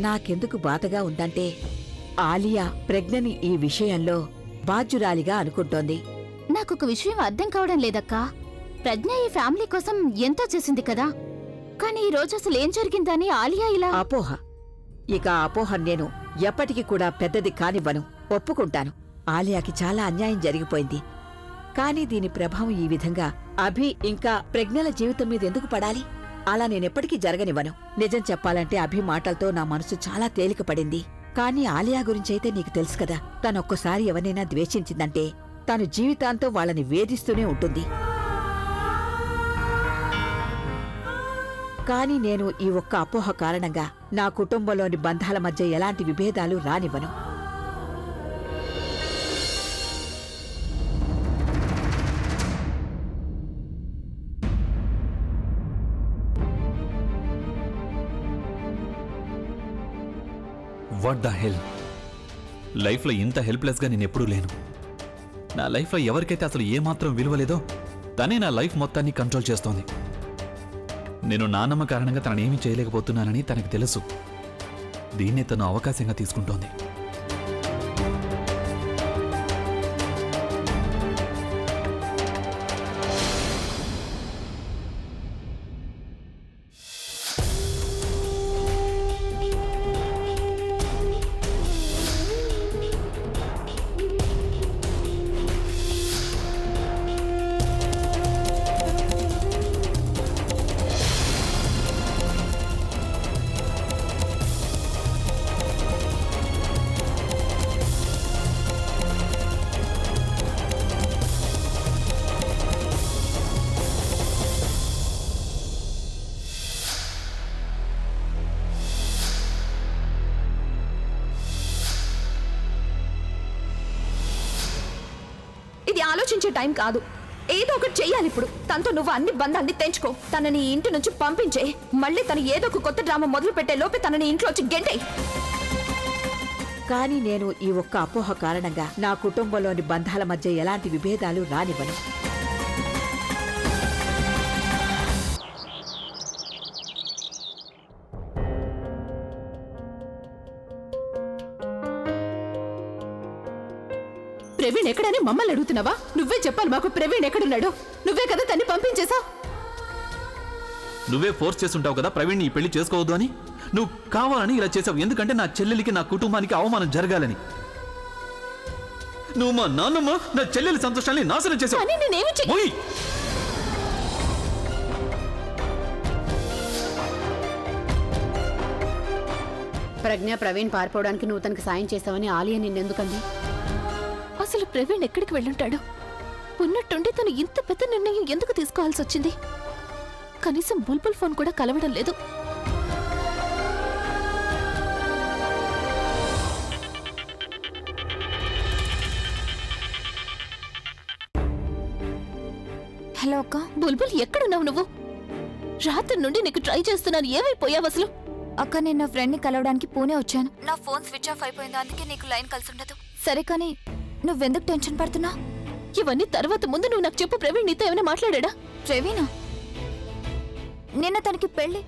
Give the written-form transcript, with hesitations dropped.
నాకెందుకు బాధగా ఉందంటే ఆలియా ప్రజ్ఞని ఈ విషయంలో బాధ్యురాలిగా అనుకుంటోంది. నాకొక విషయం అర్థం కావడం లేదక్కా. ప్రజ్ఞ ఈ ఫ్యామిలీ కోసం ఎంతో చేసింది కదా, కానీ ఈ రోజు అసలు ఏం జరిగిందని ఆలియా ఇలా... అపోహ. ఇక ఆ అపోహ నేను ఎప్పటికీ కూడా పెద్దది కానివ్వను. ఒప్పుకుంటాను, ఆలియాకి చాలా అన్యాయం జరిగిపోయింది. కానీ దీని ప్రభావం ఈ విధంగా అభి ఇంకా ప్రజ్ఞల జీవితం మీద ఎందుకు పడాలి? అలా నేనెప్పటికీ జరగనివ్వను. నిజం చెప్పాలంటే అభి మాటలతో నా మనసు చాలా తేలికపడింది. కానీ ఆలియా గురించైతే నీకు తెలుసు కదా, తనొక్కసారి ఎవరైనా ద్వేషించిందంటే తను జీవితాంతం వాళ్ళని వేధిస్తూనే ఉంటుంది. కాని నేను ఈ ఒక్క అపోహ కారణంగా నా కుటుంబంలోని బంధాల మధ్య ఎలాంటి విభేదాలు రానివ్వను. What the hell! లైఫ్లో ఇంత హెల్ప్లెస్గా నేనెప్పుడూ లేను. నా లైఫ్లో ఎవరికైతే అసలు ఏమాత్రం విలువ లేదో తనే నా లైఫ్ మొత్తాన్ని కంట్రోల్ చేస్తోంది. నేను నాన్నమ్మ కారణంగా తననేమీ చేయలేకపోతున్నానని తనకు తెలుసు. దీన్నే తను అవకాశంగా తీసుకుంటోంది. ఇది ఆలోచించే టైం కాదు. ఏదో ఒకటి చెయ్యాలి ఇప్పుడు. తనతో నువ్వు అన్ని బంధాన్ని తెంచుకో. తనని ఇంటి నుంచి పంపించే. మళ్ళీ తను ఏదో ఒక కొత్త డ్రామా మొదలు పెట్టే లోపే తనని ఇంట్లో వచ్చి గెంటేయ్. కాని నేను ఈ ఒక్క అపోహ కారణంగా నా కుటుంబంలోని బంధాల మధ్య ఎలాంటి విభేదాలు రానివ్వను. ప్రవీణ్ ఎక్కడని మమ్మల్ని అడుగుతున్నావా? నువ్వే చెప్పాలి మాకు ప్రవీణ్ ఎక్కడున్నాడు. నువ్వే కదా తన్ని పంపించేశావు. నువ్వే ఫోర్స్ చేస్తుంటావు కదా ప్రవీణ్ని ఈ పెళ్లి చేసుకోవద్దు అని. నువ్వు కావాలని ఇలా చేసావు. ఎందుకంటే నా చెల్లెలికి నా కుటుంబానికి అవమానం జరగాలని. నువ్వు మా నాన్నమ్మ నా చెల్లెలి సంతోషాన్ని నాశనం చేసావు. ప్రజ్ఞ ప్రవీణ్ పారిపోవడానికి నువ్వు తనకి సాయం చేసావని ఆలియా నిన్నెందుకంది? అసలు ప్రవీణ్ ఎక్కడికి వెళ్ళుంటాడు? ఉన్నట్టుండి తను ఇంత పెద్ద నిర్ణయం ఎందుకు తీసుకోవాల్సి వచ్చింది? కనీసం బుల్బుల్ ఫోన్ కూడా కలవడం లేదు. హలో అక్క. బుల్బుల్ ఎక్కడున్నావు నువ్వు? రాత్రి నుండి నీకు ట్రై చేస్తున్నాను. ఏమైపోయావు అసలు? అక్క, నేను నా ఫ్రెండ్ ని కలవడానికి పూణే వచ్చాను. నా ఫోన్ స్విచ్ ఆఫ్ అయిపోయింది, అందుకే నీకు లైన్ కలిసి ఉండదు. సరే, కానీ నువ్వెందుకు టెన్షన్ పడుతున్నా? ఇవన్నీ తర్వాత ముందు నువ్వు నాకు చెప్పు. ప్రవీణ్ నీతో ఏమైనా మాట్లాడా? ప్రవీణా? నిన్న తనకి పెళ్లి.